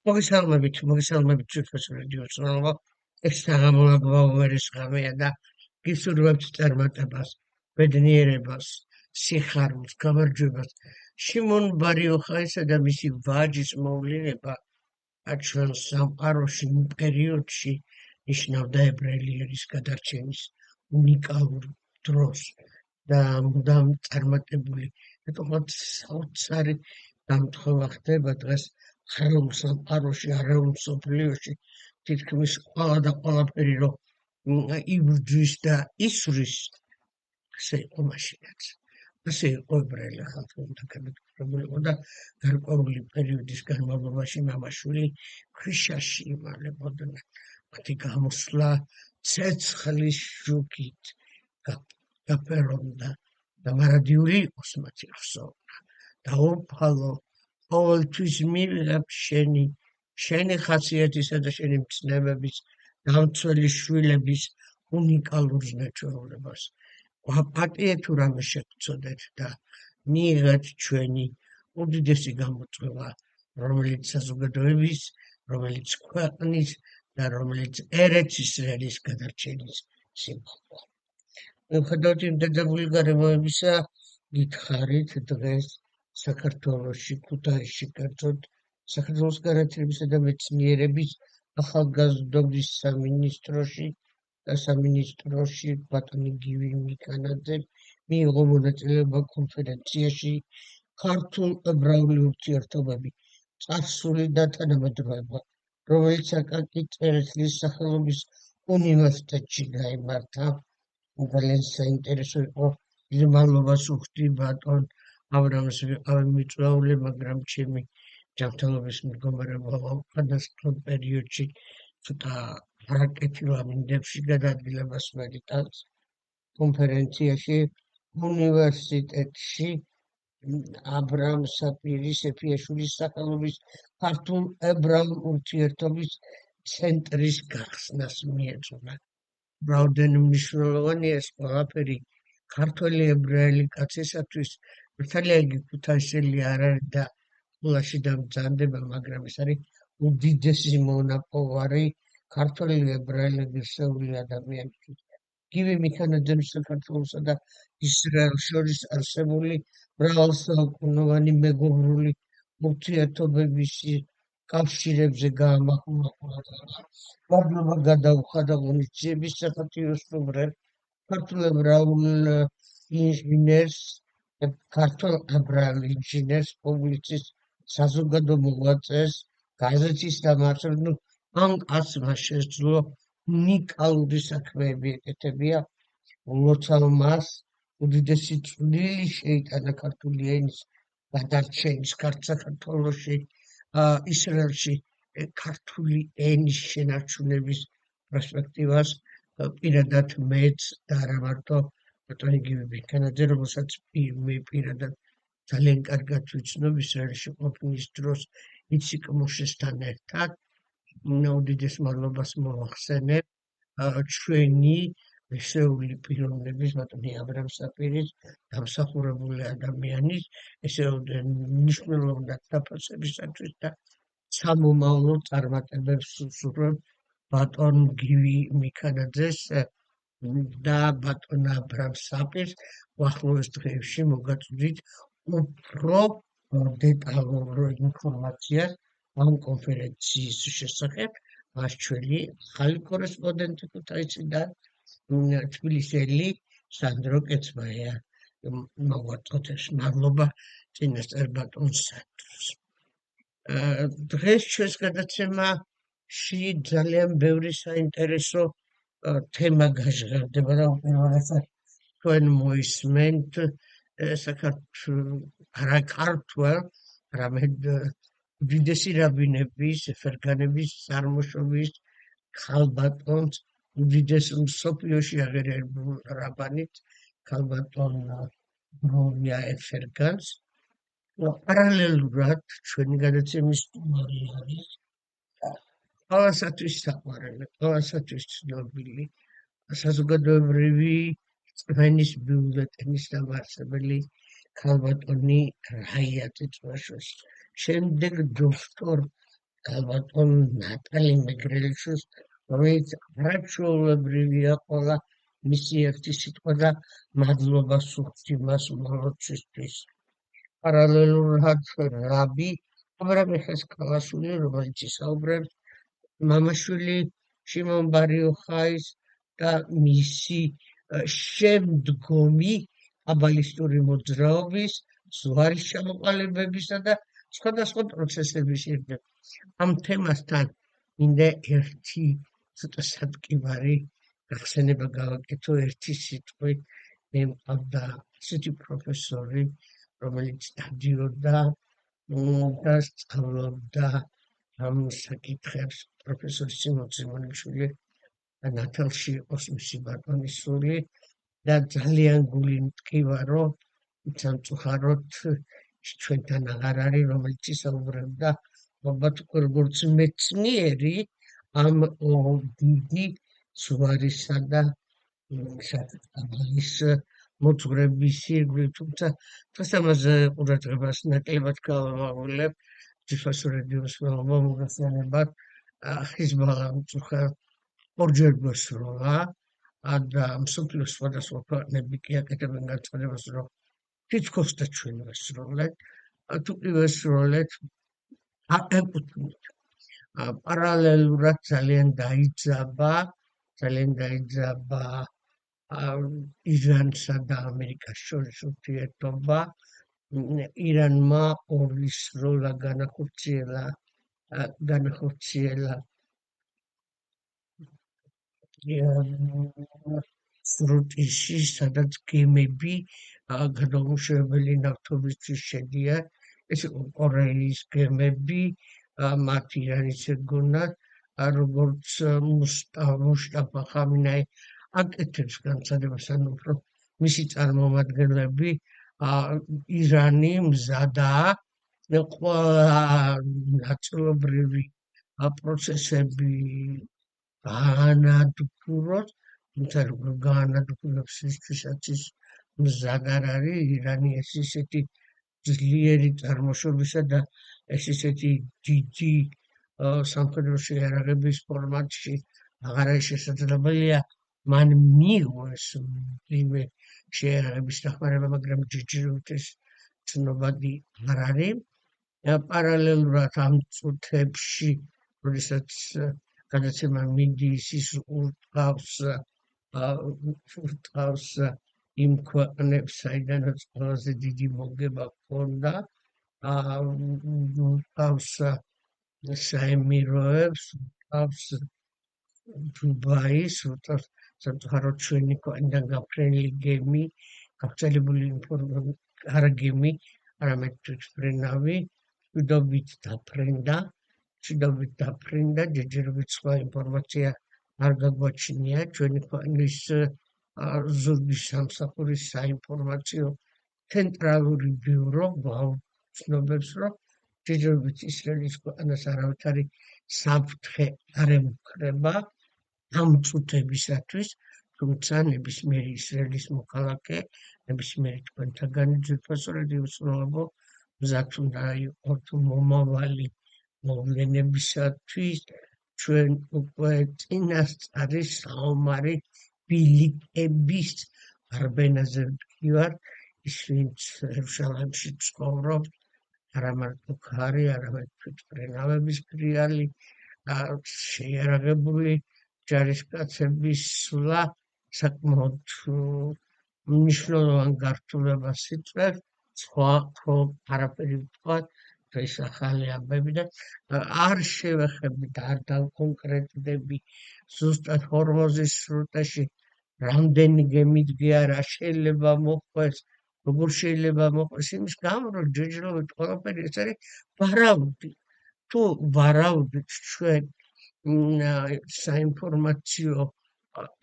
მოგესალმებით professor ჯოსრალო. ეს საღამოაგბაუმერის ღამეა და გისურვებთ წარმატებას, ბედნიერებას, სიხარულს, გამარჯვებას. შიმონ ბარიოხაისა და მისი ვაჯის მოვლინება ჩვენ სამყაროში პერიოდში ნიშნავდა ებრაელიერის გადარჩენის უნიკალურ დროს და მუდამ წარმატებული მეტყვით საოცარი დამთხევა ხდება დღეს ხერულ სამყაროში, არაულ მსოფლიოში თითქმის ყველა და ყველაფერი რომ იბრძვის და ისვრის, ასე იყო მაშინაც. ასე იყო ებრაელი ხალხი დაკავშირებული და გარკვეული პერიოდის განმავლობაში მამაშვილი ქვიშაში იმალებოდნენ. მათი გამოსვლა ცეცხლის შუქით გაფერონდა და მარადიული იყოს მათი ხსოვნა. დაუფალო ყოველთვის მივიღებ შენი ხასიათისა და შენი მცნებების დამცველი შვილების უნიკალურ ზნეჩვეულებას. გვაპატიე თუ რამე შეგწოდეთ და მიიღეთ ჩვენი უდიდესი გამოწვევა, რომელიც საზოგადოების, რომელიც ქვეყნის და რომელიც ერეთ ისრაელის გადარჩენის სიმბოლოა. მიუხედავად იმ დედებული გარემოებისა, გითხარით დღეს საქართველოში, ქუთაისში, კერძოდ საქართველოს განათლებისა და მეცნიერების ახალგაზრდობის სამინისტროში ბატონი გივი მიქანაძემ მიიღო მონაწილეობა კონფერენციაში ქართულ ებრაული ურთიერთობები, წარსული და თანამედროვეობა, რომელიც აკაკი წერეთლის სახელობის უნივერსიტეტში გაიმართა. ძალიან საინტერესო იყო. მალობას უხდი ბატონ აბრამს ვიყავი მიწვეული, მაგრამ ჩემი ჯანმრთელობის მდგომარეობა უკანასკნელ პერიოდში ცოტა არაკეთილ ამინდებში გადაადგილებას მერიტანს. კონფერენციაში უნივერსიტეტში აბრამ საპირის ეფიაშვილის სახელობის ქართულ ებრაულ ურთიერთობის ცენტრის გახსნას მიეძღვნა. ბრალდენ მნიშვნელოვანია ეს ყველაფერი ქართველი ებრაელი კაცისათვის, მართალია იგი ქუთაისელი არ არის და სკოლაში დამძანდება, მაგრამ ეს არის უდიდესი მონაპოვარი ქართველი ებრაელი ღირსეული ადამიანისთვის. გივი მიქანაძემ საქართველოსა და ისრაელს შორის არსებული მრავალსაუკუნოვანი მეგობრული ურთიერთობების კავშირებზე გაამახვილა. მადლობა გადაუხადა ღონისძიების საპატიო სტუმრებს, ქართულ ებრაულ ინჟინერს, პუბლიცისტს, საზოგადო მოღვაწეს, გაზეთის დამაარსებელს. ამ კაცმა შესძლო უნიკალური საქმეები ეკეთებია, როცა მას უდიდესი წვლილი შეიტანა ქართული ენის გადარჩენის, საქართველოში, ისრაელში ქართული ენის შენარჩუნების პერსპექტივას პირადად მეც და არა მარტო ბატონი გივი მიქანაძე, რომელსაც მე პირადად ძალიან კარგად ვიცნობ ისრაელში ყოფნის დროს იციკ მოშესთან ერთად. უდიდეს მადლობას მოვახსენებ ჩვენი ესეული პიროვნების, ბატონი აბრამ საპირის, დამსახურებული ადამიანის, ესეულე მნიშვნელოვნად დაფასებისათვის და სამომავლო წარმატებებს ვსურვებ ბატონ გივი მიქანაძეს და ბატონ აბრამ საპირს. უახლოეს დღეებში მოგაწვდით უფრო დეტალურ ინფორმაციას ამ კონფერენციის შესახებ. მას ჩვენი ახალი კორესპონდენტი ქუთაისიდან, თბილისელი სანდრო კეცმაია მოგვაწოდებს. მადლობა წინასწარ ბატონ სანდროს. დღეს ჩვენს გადაცემაში ძალიან ბევრი საინტერესო თემა გაჟღერდება და უპირველესად თქვენ მოისმენთ არა ქართველ, არამედ უდიდესი რაბინების, ეფერგანების წარმოშობის ქალბატონს, უდიდეს მსოფლიოში აღიარებულ რაბანით, ქალბატონ ბრუნია ეფერგანს. პარალელურად ჩვენი გადაცემის სტუმარი არის ყველასათვის საყვარელი, ყველასათვის ცნობილი საზოგადოებრივი წვენის ბიულეტენის დამაარსებელი ქალბატონი რაია წიწვაშვილს. შემდეგ დოქტორ ქალბატონ ნატალი მეგრელიშვილს, რომელიც არაჩვეულებრივია ყველა მისი ერთი სიტყვა და მადლობა სუხდი მას უმალოცისთვის. პარალელურად რაბი აბრამი ხესკალაშვილი, რომელიც ისაუბრებს მამა-შვილი შიმონ ბარ-იოხაის და მისი შემდგომი კაბალისტური მოძრაობის ზღვარის ჩამოყალიბებისა და სხვადასხვა პროცესების ირგვლივ. ამ თემასთან მინდა ერთი ცოტა სადკივარი გახსენება გავაკეთო ერთი სიტყვით. მე მყავდა ისეთი პროფესორი, რომელიც დადიოდა და სწავლობდა ამ საკითხებს, პროფესორი სიმონ სიმონიშვილი და ნათელში იყოს მისი ბატონიშვილი და ძალიან გული მტკივა, რომ სამწუხაროდ ჩვენთან აღარ არის, რომელიც ისაუბრებდა ალბათ როგორც მეცნიერი ამ დიდი ზღვარისა და საკაბალის მოძღვრების ირგვლივ, თუმცა დღეს ამაზე ყურადღებას ნაკლებად გავამახვილებ. ჯიშვასურედიოს მომგასწრებად ხიზბალა მწუხარ ორჯერ გვესროლა და მსოფლიოს სხვადასხვა ქვეყნები კი აკეთებენ განცხადებას, რომ თითქოს და ჩვენ ვესროლეთ, თუ კი ვესროლეთ, აკეთებთ. პარალელურად ძალიან დაიძაბა ირანსა და ამერიკას შორის ურთიერთობა. ირანმა ორი სროლა განახორციელა სრუტიში, სადაც გემები გადამამუშავებელი ნავთობისთვის შედიან. ეს იყო კორეის გემები, მათ ირანის ეგონათ, როგორც მუშტაბა ხამინაი აკეთებს განცხადებას, ანუ უფრო მისი წარმომადგენლები ირანი მზადაა ყველა ნაწილობრივი პროცესები გაანადგუროს, თუმცა როგორ გაანადგურებს ისთვისაც ის მზად არ არის. ირანი ეს ისეთი ძლიერი წარმოშობისა და ეს ისეთი დიდი სამხედრო შეიარაღების ფორმატში აღარ არის შესაძლებელია მან მიიღო ეს მძიმე შეიარაღების დახმარება, მაგრამ ჯერჯერობით ეს ცნობადი არ არის. პარალელურად ამ წუთებში, როდესაც გადაცემა მიდის, ის ურტყავს იმ ქვეყნებს, საიდანაც ყველაზე დიდი მოგება ჰქონდა, ურტყავს საემიროებს, ურტყავს დუბაის, ურტყავს სამწუხაროდ ჩვენი ქვეყნიდან გაფრენილი გემი, გავრცელებული არა გემი, არამედ თვითმფრინავი, მშვიდობით დაფრინდა, ჯერჯერობით სხვა ინფორმაცია არ გაგვაჩნია. ჩვენი ქვეყნის ზურგის სამსახურის საინფორმაციო ცენტრალური ბიურო გვაუცნობებს, რომ ჯერჯერობით ისრაელის ქვეყანას არავითარი საფრთხე არ ემუქრება ამ წუთებისათვის, თუმცა ნებისმიერი ისრაელის მოქალაქე, ნებისმიერი თქვენთაგანი ძვირფასურები უცნობო მზად უნდა იყოთ მომავალი მოვლენებისათვის. ჩვენ უკვე წინასწარი საომარი ბილიკების არბენაზე ვდგივართ, ის ვინც იერუსალიმში ცხოვრობს, არა მარტო ქარი, არამედ თვითმფრინავების ფრიალი, შეიარაღებული ჯარისკაცების სვლა საკმაოდ მნიშვნელოვან გართულებას იწვევს. სხვა არაფერი ვთქვათ, ეს ახალი ამბები და არ შევეხები და არ დავკონკრეტდები ზუსტად ჰორმოზის სრუტეში რამდენი გემი რა შეიძლება მოყვეს, როგორ შეიძლება მოყვეს, იმის გამო, რომ ჯერჯერობით ყველაფერი ეს არის ვარაუდი. თუ ვარაუდით ჩვენ საინფორმაციო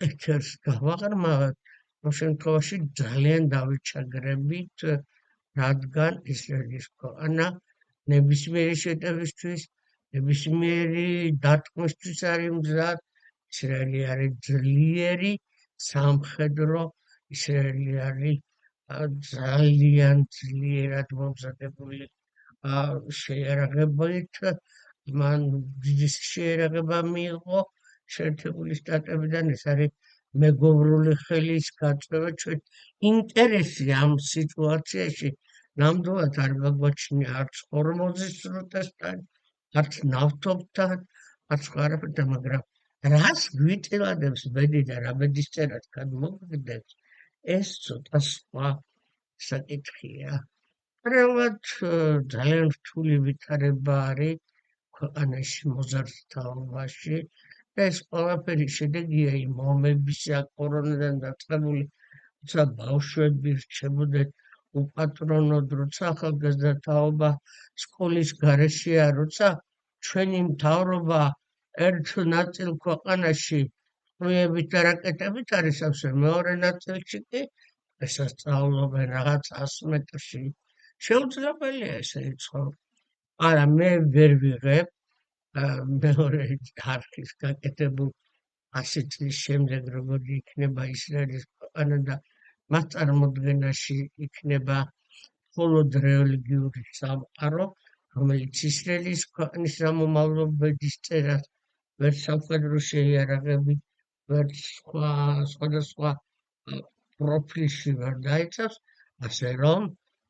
ეთერს გავაღრმავებთ, ამ შემთხვევაში ძალიან დავიჩაგრებით, რადგან ისრაელის ქვეყანა ნებისმიერი შეტევისთვის, ნებისმიერი დარტყმისთვის არის მზად. ისრაელი არის ძლიერი სამხედრო, ისრაელი არის ძალიან ძლიერად მომზადებული შეიარაღებით მან დიდი შეერაღება მიიღო შეერთებული შტატებიდან. ეს არის მეგობრული ხელის გაწევა. ჩვენ ინტერესი ამ სიტუაციაში ნამდვილად არ გაგვაჩნია არც ჰორმოზის სრუტესთან, არც ნავთობთან, არც არაფერთან, მაგრამ რას გვიტილადებს ბედი და რა ბედისწერად გადმოგდებს, ეს ცოტა სხვა საკითხია. რეალურად ძალიან რთული ვითარება არის ქვეყანაში მოზარდთაობაში და ეს ყველაფერი შედეგია იმ ომებისა, კორონიდან დაწყებული, როცა ბავშვები რჩებოდნენ უპატრონოდ, როცა ახალგაზრდათაობა სკოლის გარეშეა, როცა ჩვენი მთავრობა ერთ ნაწილ ქვეყანაში ტყვიებით და რაკეტებით არის ავსე, მეორე ნაწილში კი ესასწავლობენ რაღაც 100 მეტრში. შეუძლებელია ესე იცხოვრო. არა, მე ვერ ვიღებ მეორე არხის გაკეთებულ 100 წლის შემდეგ როგორი იქნება ისრაელის ქვეყანა და მას წარმოდგენაში იქნება მხოლოდ რელიგიური სამყარო, რომელიც ისრაელის ქვეყნის სამომავლო ბედისწერას ვერც სამხედრო შეიარაღებით, ვერც სხვადასხვა პროფილში ვერ დაიცავს, ასე რომ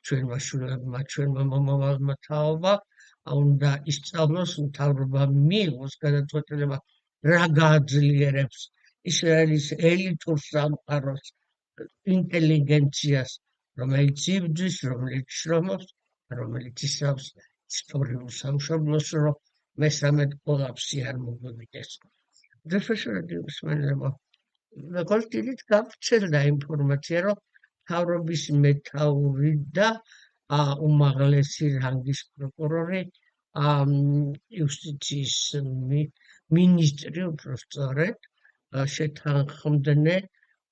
ჩვენმა შვილებმა, ჩვენმა მომავალმა თაობა უნდა ისწავლოს, მთავრობა მიიღოს გადაწყვეტილება რა გააძლიერებს ისრაელის ელიტურ სამყაროს ინტელიგენციას, რომელიც იბრძვის, რომელიც შრომობს, რომელიც ისრავს ისტორიულ სამშობლოს, რომ მესამედ კოლაფსი არ მოგვიგდეს. professorები უსმენლებო, როგორც დიდით გავრცელდა ინფორმაცია, რომ მთავრობის მეთაური და უმაღლესი რანგის პროკურორი, იუსტიციის მინისტრი უпростоრედ შეთანხმდნენ,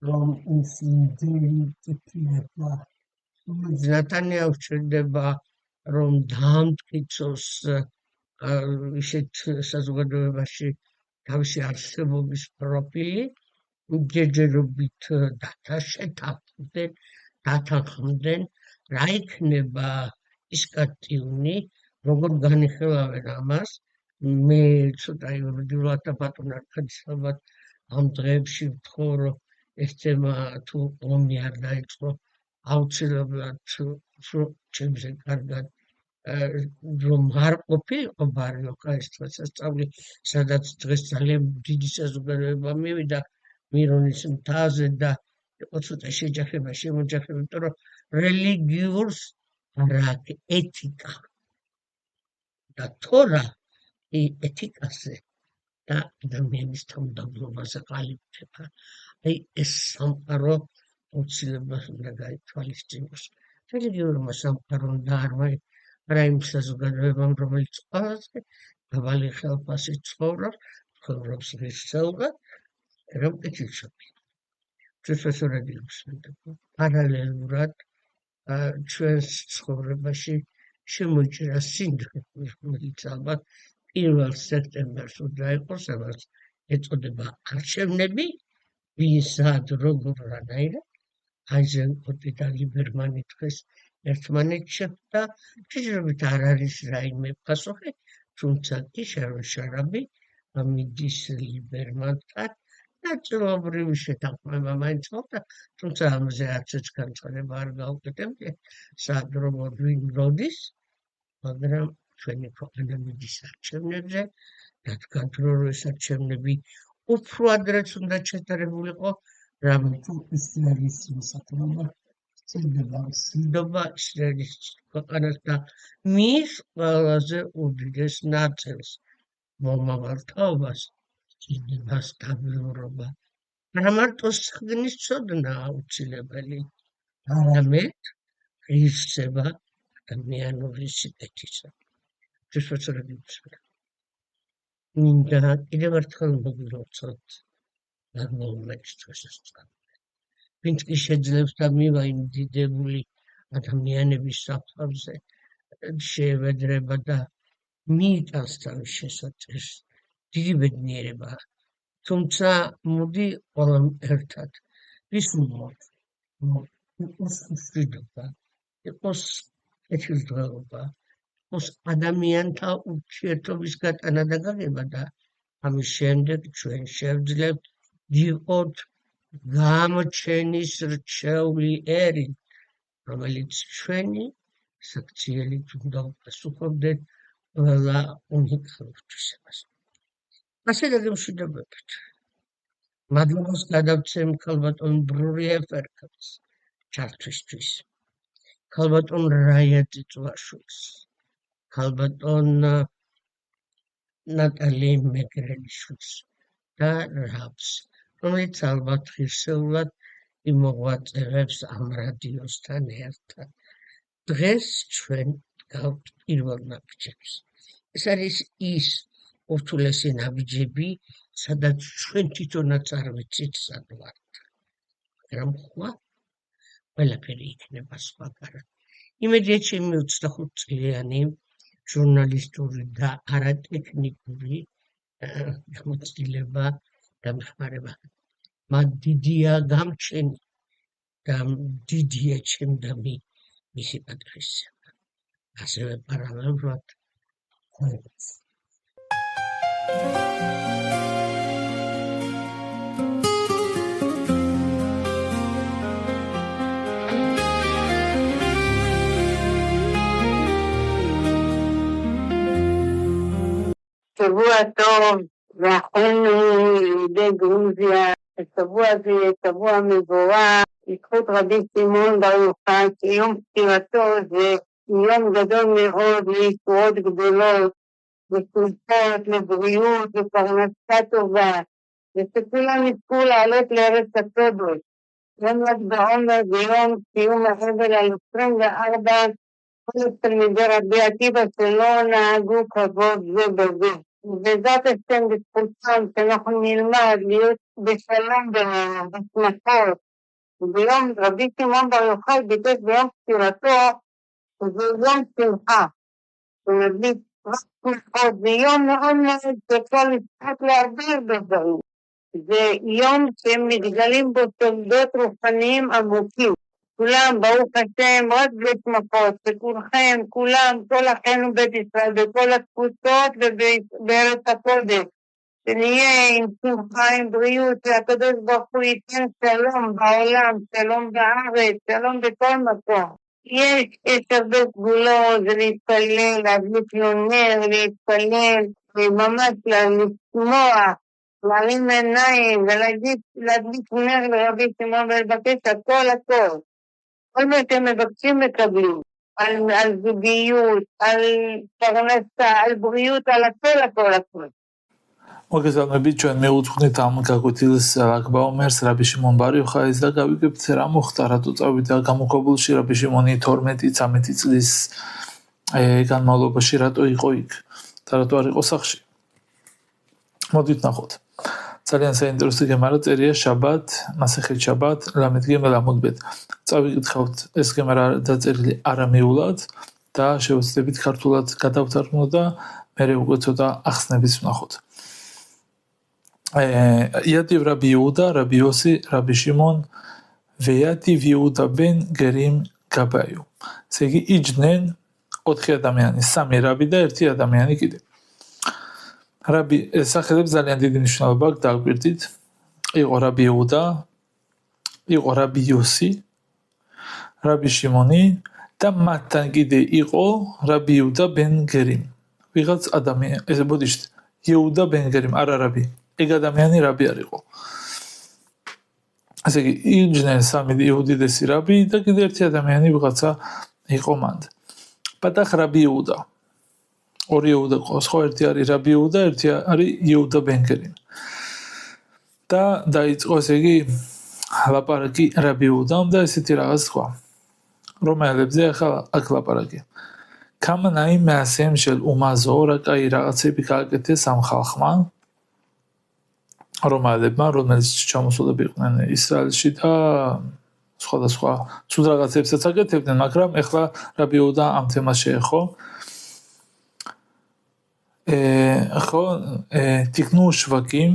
რომ ის ინტელექტუალია. ნათანიაჰუ სჭირდება, რომ დაამტკიცოს ისეთ საზოგადოებაში თავისი არსებობის პროფილი, ჯერჯერობით დათანხმდნენ, რა იქნება ის კატიუნი, როგორ განიხილავენ ამას. მე ცოტა იურიდიულად და ბატონ არქადიშვილი ამ დღეებში ვთხოვ, რომ ეს თემა თუ ომი არ დაიწყო, აუცილებლად ჩემზე კარგად რომ არ ყოფილიყო ბარიოკა ეს დღესასწაული, სადაც დღეს ძალიან დიდი საზოგადოება მივიდა მირონის მთაზე და იყო ცოტა შეჯახება, შემოჯახება, იმიტომ რომ რელიგიურს არ აქვს ეთიკა და თორა ეთიკაზე და ადამიანის თავმდაბლობაზე ყალიბდება. ეს სამყარო აუცილებლად უნდა გაითვალისწინოს. რელიგიურმა სამყარომ და არა იმ საზოგადოებამ, რომელიც ყველაზე დაბალი ხელფასით ცხოვრობს ღირსეულად, რომ ეჩვეშობი. პროფესორები უსმენდება. პარალელურად ჩვენს ცხოვრებაში შემოჭრა სინდრომი, რომელიც ალბათ 1 სექტემბერს უნდა იყოს, ამას ეწოდება არჩევნები, ვისად როგორ რანაირად. აიზენკოტი და ლიბერმანი დღეს ერთმანეთს შეხვდა, ჯერჯერობით არ არის რაიმე პასუხი, თუმცა კი შარონ შარაბი მიდის ლიბერმანთან, ნაწილობრივი შეთანხმება მაინც მოხდა, თუმცა ამაზე არც განცხადება არ გავუკეთებია, სად როგორ ვინ როდის, მაგრამ ჩვენი ქვეყანა მიდის არჩევნებზე, რადგან რომ ეს არჩევნები უფრო ადრეც უნდა ჩატარებულიყო, რამე თუ ისრაელის მოსახლეობა სცილდება ისრაელის ქვეყანას და მის ყველაზე უდიდეს ნაწილს მომავალ თაობას სცილდება სტაბილურობა. არა მარტო სხდნის ცოდნა აუცილებელი, არამედ ღირსება ადამიანური სიკეთისა. professorები მინდა კიდევ ერთხელ მოგილოცოთ აღმოუმეტს დღესასწაული. ვინც კი შეძლებს და მივა იმ დიდებული ადამიანების საფლავზე, შეევედრება და მიიტანს თავის შესაძლებს. დიდი ბედნიერება. თუმცა მოდი ყველამ ერთად ვისურვოთ, რომ იყოს მშვიდობა, იყოს კეთილდღეობა, ადამიანთა ურთიერთობის გატანა და გაგება და ამის შემდეგ ჩვენ შევძლებთ ვიყოთ გამოჩენის რჩეული ერი, რომელიც ჩვენი საქციელით უნდა უპასუხობდეთ ყველა უნიკალურ თვისებას. ასე დაგემშვიდობებით. მადლობას გადავცემ ქალბატონ ბრურია ფერკალს ჩართვისთვის, ქალბატონ რაია წიწვაშვილს, ქალბატონ ნატალი მეგრელიშვილს და რაბს, რომელიც ალბათ ღირსეულად იმოღვაწეებს ამ რადიოსთან ერთად. დღეს ჩვენ გავთ პირველ ნაბიჯებს. ეს არის ის ურთულესი ნაბიჯები, სადაც ჩვენ თვითონაც არ ვიცით სად ვართ. მაგრამ ხვალ ყველაფერი იქნება სხვაგანად. იმედია ჩემი 25 წლიანი ჟურნალისტური და არატექნიკური გამოცდილება დამხმარება. მათ დიდია გამჩენი და დიდია ჩემდამი მისი პატრისება. ასევე პარალელურად ხალხს. שבוע טוב, ואחינו יהודי גרוזיה, השבוע הזה יהיה שבוע מבורך, בזכות רבי שמעון בר יוחאי, שיום פטירתו זה יום גדול מאוד לישועות גדולות, ושמחות, לבריאות, ופרנסה טובה, ושכולם יזכו לעלות לארץ הקודש. יום ל"ג בעומר ויום סיום האבל על 24, כל תלמידי רבי עקיבא שלא נהגו כבוד זה בזה. ובעזרת השם בזכותם שאנחנו נלמד להיות בשלום בינינו, בשמחות. וביום רבי שמעון בר יוחאי ביקש ביום פטירתו, שזה יום שמחה. ומדליק רק שמחות, זה יום מאוד מאוד שאפשר לצחוק להרבה דברים. זה יום שמתגלים בו תולדות רוחניים עמוקים. כולם, ברוך השם, רק בשמחות, וכולכם, כולם, כל אחינו בית ישראל, בכל התפוצות ובארץ הקודש. שנהיה עם שמחה, עם בריאות, שהקדוש ברוך הוא ייתן שלום בעולם, שלום בארץ, שלום בכל מקום. יש הרבה סגולות, זה להתפלל, להדליק נר, להתפלל, ממש לשמוח, להרים עיניים ולהדליק נר לרבי שמעון ולבקש הכל הכל. כל מה שהם מבקשים מקבלים, על זוגיות, על פרנסה, על בריאות, על הכל הכל הכל. მოგესალმებით, ჩვენ მივუძღვნით ამ გაკვეთილს ლ"გ ბაუმერს რაბი შიმონ bar იოხაის და გავიგებთ რა მოხდა, რატო წავიდა გამოქვაბულში რაბი შიმონი 12-13 წლის განმავლობაში, რატო იყო იქ და რატო არ იყო სახლში. მოდით ნახოთ. ძალიან საინტერესო გემარა წერია შაბათ, მასეხეთ შაბათ, ლამედ გემელა მოდბეთ. წავიკითხავთ ეს გემარა დაწერილი არამეულად და შევეცდებით ქართულად გადავთარგმნო და მერე უკვე ცოტა ახსნების ვნახოთ. იატივ რაბი იუდა, რაბი იოსი, რაბი შიმონ, ვეატივ იუდა ბენ გერიმ გაბაიუ. ესე იგი იჯდნენ 4 ადამიანი, 3 რაბი და 1 ადამიანი კიდე. რაბი სახელებს ძალიან დიდი მნიშვნელობა აქვს, დაგვირდით. იყო რაბი იუდა, იყო რაბი იოსი, რაბი შიმონი და მათთან კიდე იყო რაბი იუდა ბენ გერიმ. ვიღაც ადამიანი, ესე ბოდიშთ, იუდა ბენ გერიმ, არა რაბი. ეგ ადამიანი რაბი არ იყო. ასე იგი იჯდნენ 3 იუდიდესი რაბი და კიდე 1 ადამიანი ვიღაცა იყო მანდ. პატახ რაბი იუდა. 2 იუდა ყავს, ხო, ერთი არის რაბი იუდა, ერთი არის იუდა ბენ გერიმ. და დაიწყო ესე იგი ლაპარაკი რაბი იუდამ და ესეთი რაღაც თქვა. რომაელებზე ახლა აქ ლაპარაკი. კამანაი მასემ შელ უმაზო რა კაი რაღაცები გააკეთეს ამ ხალხმა. რომაელებმა, რომელიც ჩამოსულები იყვნენ ისრაელში და სხვადასხვა ცუდ რაღაცებსაც აკეთებდნენ, მაგრამ ეხლა რაბი იუდა ამ თემას შეეხო. ხო, ტიქნუ შვაკიმ,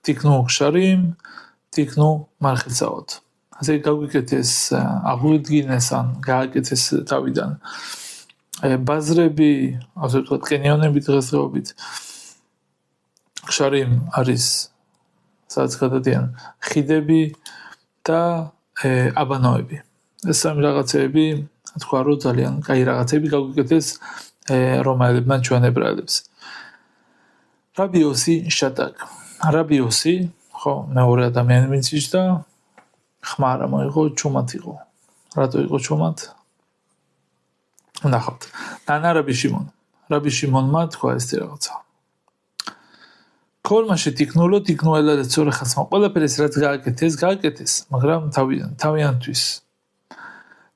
ტიქნუ ხშარიმ, ტიქნუ მარხიცაოთ. ასე გაგვიკეთეს, აღვიდგინეს ან გააკეთეს თავიდან ბაზრები, ასე ვთქვათ, კენიონები დღესდღეობით. შარიმ არის სადაც გადადიან ხიდები და აბანოები. ეს სამი რაღაცეები თქვა რომ ძალიან კაი რაღაცები გაგვიკეთეს რომაელებმა ჩვენ ებრაელებს. რაბიოსი შატაკ. რაბიოსი, ხო, მეორე ადამიანი ვინც იჯდა, ხმა არა მოიღო, ჩუმად იყო. რატო იყო ჩუმად? ნახავთ. ნანა რაბი შიმონ. რაბი შიმონმა თქვა ესეთი რაღაცა. ქორმაში თიქნულო თიქნუელა რეცორე ხასმა. ყველაფერს რაც გააკეთეს, მაგრამ თავიანთვის.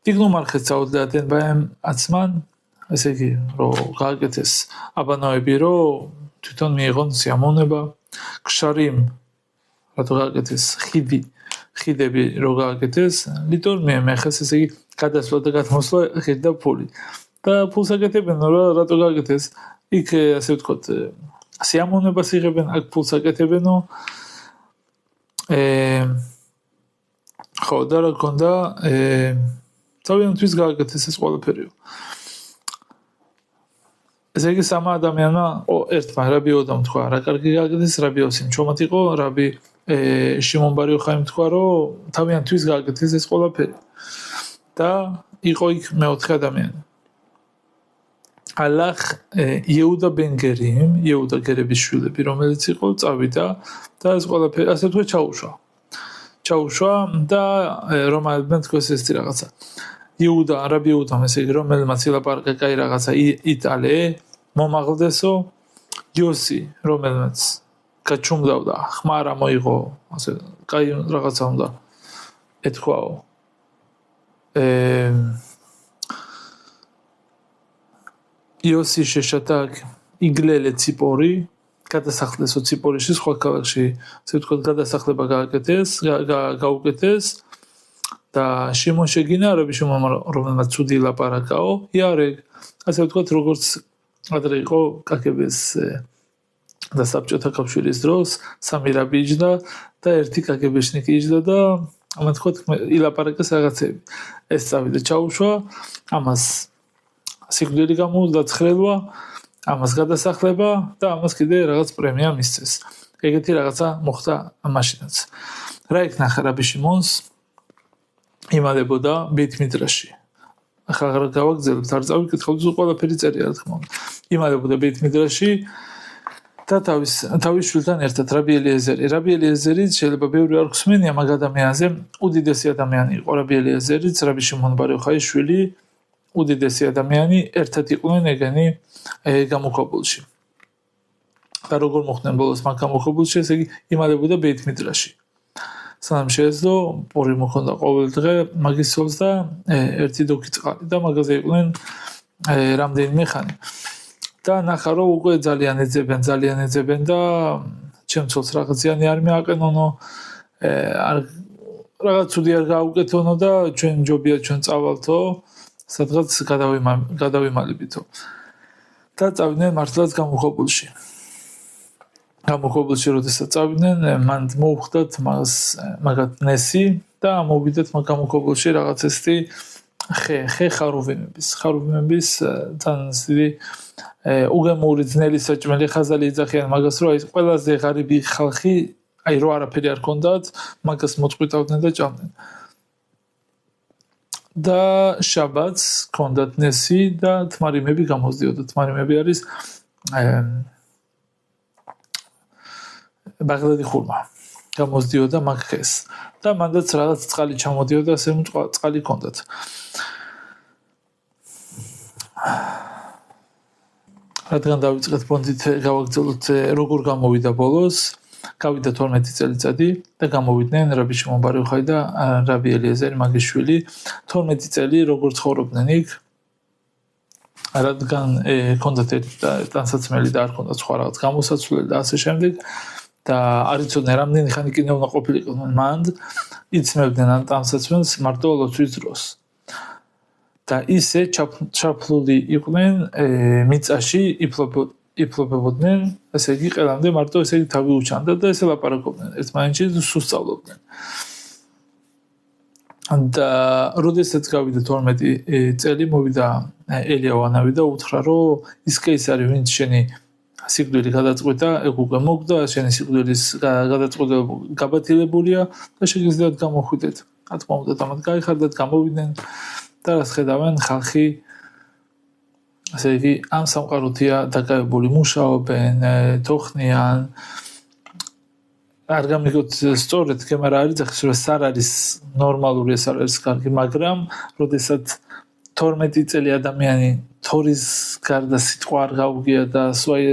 თიქნუ მარხეს წაუდგათ ბაემ აცმან, ესე იგი, რომ გააკეთეს აბანოები, რომ თვითონ მიიღონ სიამოვნება. ქშარიმ რატო გააკეთეს ხიდები რო გააკეთეს, ლიტორ მიემეხეს, ესე იგი, გადასვლა და გადმოსვლა ხიდ და ფული. და ფულს აკეთებენ, რატო გააკეთეს? იქ ასე ვთქვათ, სიამოვნებას იღებენ, აქ ფულს აკეთებენო. ხო, და რა გქონდა, თავიანთვის გააკეთეს ეს ყველაფერიო. ესე იგი, სამა ადამიანმა, ერთმა რაბიოდამ თქვა, რა კარგი გააკეთეს, რაბიოსიმ ჩომად იყო, რაბი შიმონ ბარ იოხაიმ თქვა, რომ თავიანთვის გააკეთეს ეს ყველაფერი. და იყო იქ მეოთხე ადამიანი. ალახ იუდა ბენ გერიმ, იუდა გერების შვილები, რომელიც იყო, წავიდა და ეს ყველაფერი ასე თქვა ჩაუშვა და რომაელებმა თქვეს ესეთი რაღაცა. იუდა, რაბი იუდამ, ესე იგი, რომელმაც ილაპარაკა კაი რაღაცა იტალე, მომაღლდესო, იოსი, რომელმაც გაჩუმდავდა, ხმა რა მოიღო, ასე კაი რაღაცა უნდა ეთქვაო. იოსი შეშატაკ იგლელე ციპორი, გადასახლდესო ციპორიში, სხვა ქალაქში, ასე ვთქვათ, გადასახლება გაუკეთეს და შიმონ შეგინა, რაბი შიმონ, რომელმაც ცუდი ილაპარაკაო, იარეგ, ასე ვთქვათ, როგორც ადრე იყო კაგების და საბჭოთა კავშირის დროს, სამი რაბი იჯდა და ერთი კაგებეშნიკი იჯდა და ამან თქვათ ილაპარაკეს რაღაცები. ეს წავიდა ჩაუშვა, ამას სიკვდილი გამოუვიდა, ცხრილვა, ამას გადასახლება და ამას კიდე რაღაც პრემია მისცეს. ეგეთი რაღაცა მოხდა მაშინაც. რა იქნა რაბი შიმონს? იმალებოდა ბეით მიდრაში. ახლა რა გავაგზავნებთ, არ წავიკითხავთ, ყველაფერი წერია, რა თქმა უნდა. იმალებოდა ბეით მიდრაში და თავის შვილთან ერთად რაბი ელიეზერი. რაბი ელიეზერი შეიძლება ბევრი არ ხსმენია მაგ ადამიანზე, უდიდესი ადამიანი იყო რაბი ელიეზერიც, რაბი შიმონ ბარ იოხაის შვილი, უდიდესი ადამიანი, ერთად იყვნენ ეგენი გამოქვაბულში. და როგორ მოხდნენ ბოლოს მაგ გამოქვაბულში, ესე იგი იმალებოდა ბეით მიდრაში. სანამ შეეძლო, პური მოხდა ყოველ დღე მაგის სულს და ერთი დოქი წყალი და მაგაზე იყვნენ რამდენიმე ხანი. და ნახა რომ უკვე ძალიან ეძებენ და ჩემ ცოლს რაღაციანი არ მიაყენონო, რაღაც ცუდი არ გაუკეთონო და ჩვენ ჯობია ჩვენ წავალთო, სადღაც გადავიმალებითო. და წავიდნენ მართლაც გამოქვაბულში. გამოქვაბულში როდესაც წავიდნენ, მან მოუხდათ მაგათ ნესი და მოვიდათ მაგ გამოქვაბულში რაღაც ესეთი ხე ხარუვიმების თან დიდი უგემური ძნელი საჭმელი ხაზალი იძახიან მაგას, რომ ეს ყველაზე ღარიბი ხალხი, აი რო არაფერი არ ქონდათ, მაგას მოწყვიტავდნენ და ჭამდნენ. და შაბათს ქონდათ ნესი და თმარიმები გამოსდიოდა. თმარიმები არის ბაღდადი ხურმა. გამოსდიოდა მაგ ხეს. და მანდაც რაღაც წყალი ჩამოდიოდა, ასე რომ წყალი ქონდათ. რადგან დავიწყეთ პონტით გავაგრძელოთ როგორ გამოვიდა ბოლოს, გავიდა 12 წელიწადი და გამოვიდნენ რაბი შიმონ ბარ იოხაი და რაბი ელიეზერი მაგის შვილი 12 წელი როგორ ცხოვრობდნენ იქ, რადგან ქონდათ ტანსაცმელი და არ ქონდათ სხვა რაღაც გამოსაცვლელი და ასე შემდეგ და არ იცოდნენ რამდენი ხანი კიდე უნდა ყოფილიყვნენ მანდ, იცმევდნენ ამ ტანსაცმელს მარტო ლოცვის დროს. და ისე ჩაფლული იყვნენ მიწაში, იფლობებოდნენ, ესე იგი ყველამდე მარტო ესე იგი თავი უჩანდა და ესე ლაპარაკობდნენ ერთმანეთში, სუსწავლობდნენ. და როდესაც გავიდა 12 წელი მოვიდა ელიავანავი და უთხრა რომ ის კი ის არის ვინც შენი სიკვდილი გადაწყვიტა ეგ უკვე მოგდა შენი სიკვდილის გადაწყვეტა გაბათილებულია და შეგიძლიათ გამოხვიდეთ რა თქმა უნდა დამად გაიხარდათ გამოვიდნენ და რაც ხედავენ ხალხი ასე იგი ამ სამყაროთია დაკავებული მუშაობენ თოხნიან არ გამიგოთ სწორედ თქმა რა არის ახლა ეს არ არის ნორმალური ეს არ არის კარგი მაგრამ როდესაც 12 წელი ადამიანი თორის გარდა სიტყვა არ გაუგია და სვაი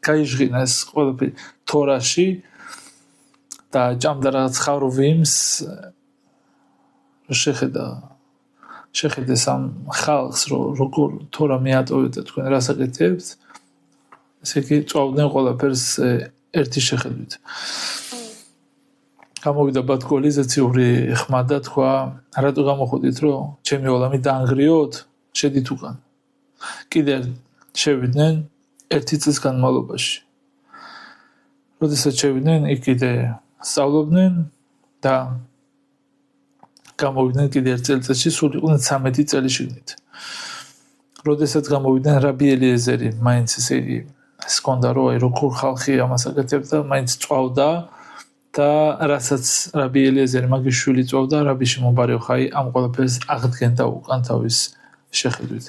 გაიჟღინა ეს ყველაფერი თორაში და ჭამდა რაღაც ხაროვიმს შეხედეს ამ ხალხს როგორ თორა მიატოვეთ თქვენ რას აკეთებთ ესე იგი წვავდნენ ყველაფერს ერთი შეხედვით გამოვიდა ბატკოლიზაციური ხმა და თქვა რატო გამოხდით რომ ჩემი ოლამი დაანგრიოთ შედით უკან კიდე შევიდნენ ერთი წლის განმავლობაში როდესაც შევიდნენ იქ კიდე სწავლობდნენ და გამოვიდნენ კიდე ერთ წელიწადში სულ იყვნენ 13 წელი შიგნით როდესაც გამოვიდნენ რაბი ელიეზერი მაინც ესე იგი ეს კონდა რომ აი როგორ ხალხი ამას აკეთებდა მაინც წვავდა და რასაც რაბი ელიეზერი მაგის შვილი წვავდა რაბი შიმონ ბარ იოხაი ამ ყველაფერს აღდგენდა უკან თავის შეხედვით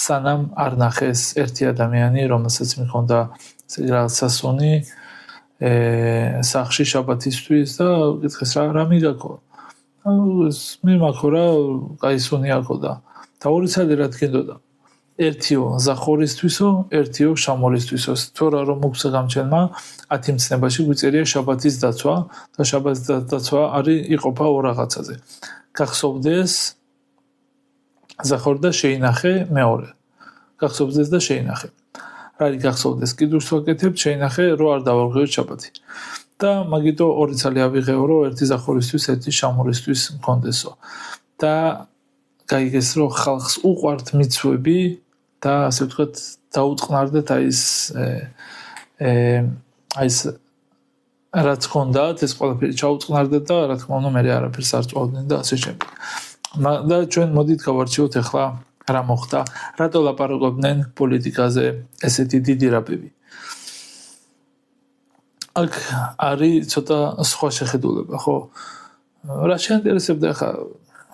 სანამ არ ნახეს ერთი ადამიანი რომელსაც მიხონდა რაღაც სასონი სახში შაბათისთვის და კითხეს რა მიგაქო მე მაქო რა კაი სუნი აქო და ორი ცალი რა თქენდოდა ერთიო ზახორისთვისო ერთიო შამორისთვისო თორა რომ მოგცა გამჩენმა 10 მცნებაში გვიწერია შაბათის დაცვა და შაბათის დაცვა არის იყოფა ორ რაღაცაზე გახსოვდეს ზახორ და შეინახე მეორე გახსოვდეს და შეინახე რა არის გახსოვდეს კიდურს ვაკეთებ შეინახე რო არ დავარღვევით შაბათი და მაგიტო ორი ცალი ავიღეო რომ ერთი ზახორისთვის ერთი შამორისთვის მქონდესო და გაიგეს რომ ხალხს უყვართ მიცვები და ასე ვთქვათ დაუწყნარდეთ აი ეს რაც ხონდათ ეს ყველაფერი ჩაუწყნარდეთ და რა თქმა უნდა მე არაფერს არ წვავდნენ და ასე შემდეგ და ჩვენ მოდით გავარჩიოთ ახლა რა მოხდა რატო ლაპარაკობდნენ პოლიტიკაზე ესეთი დიდი რაბები აქ არის ცოტა სხვა შეხედულება ხო რა შეინტერესებდა ახლა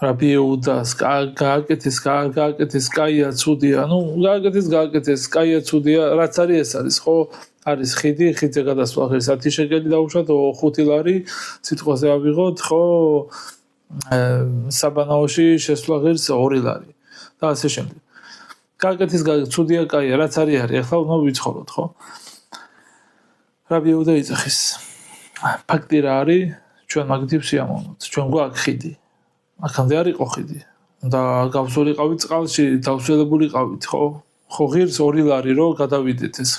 რაბი იუდას გააკეთეს კაია ცუდია ნუ გააკეთეს კაია ცუდია რაც არის ეს არის ხო არის ხიდზე გადასვლა ღირს 10 შეკელი დაუშვათ 5 ლარი სიტყვაზე ავიღოთ ხო საბანაოში შესვლა ღირს 2 ლარი და ასე შემდეგ გააკეთეს ცუდია კაია რაც არის ახლა უნდა ვიცხოვროთ ხო რაბი იუდა იწახის ფაქტი რა არის ჩვენ მაგითი ვსიამოვნოთ ჩვენ გვაქვს ხიდი აქამდე არ იყო ხიდი და გავსულიყავით წყალში დავსველებულიყავით ხო ღირს 2 ლარი რო გადავიდეთ ეს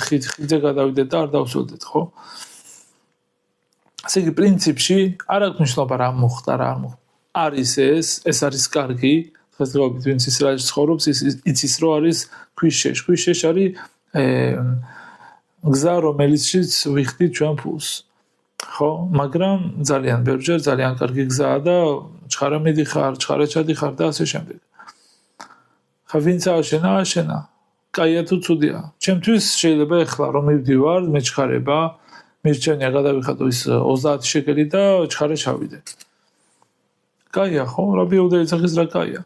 ხიდზე გადავიდეთ და არ დავსველდეთ ხო ასე იგი პრინციპში არ აქვს მნიშვნელობა რა მოხდა რა არ მოხდა არის ეს არის კარგი დღესდღეობით ვინც ისრაელში ცხოვრობს იცის რომ არის ქვიშეშ არის გზა რომელიცშიც ვიხდით ჩვენ ფულს ხო მაგრამ ძალიან ბევრჯერ ძალიან კარგი გზაა და ჩხარა მიდიხარ ჩხარა ჩადიხარ და ასე შემდეგ ხა ვინც აშენა კაია თუ ცუდია ჩემთვის შეიძლება ეხლა რომ მივდივარ მეჩხარება მირჩენია გადავიხადო ის 30 შეკელი და ჩხარა ჩავიდე კაია ხო რაბი იუდა იცახის რა კაია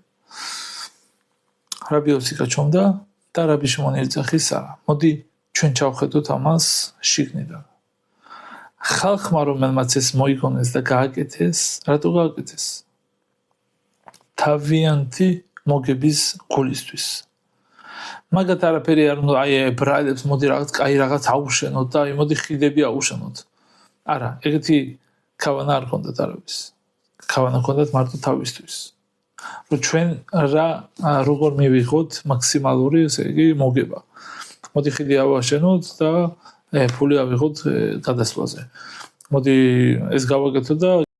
რაბი იოსი გაჩომდა და რაბი შიმონ იცახის არა მოდი ჩვენ ჩავხედოთ ამას შიგნიდან ხალხმა რომელმაც ეს მოიგონეს და გააკეთეს რატო გააკეთეს თავიანთი მოგების გულისთვის მაგათ არაფერი არ უნდა აი ბრალებს მოდი რაღაც კაი რაღაც აუშენოთ და აი მოდი ხიდები აუშენოთ არა ეგეთი ქავანა არ ქონდათ არავის ქავანა ქონდათ მარტო თავისთვის რომ ჩვენ როგორ მივიღოთ მაქსიმალური ესე იგი მოგება მოდი ხიდი ავაშენოთ და ფული ავიღოთ გადასვლაზე მოდი ეს გავაკეთოთ და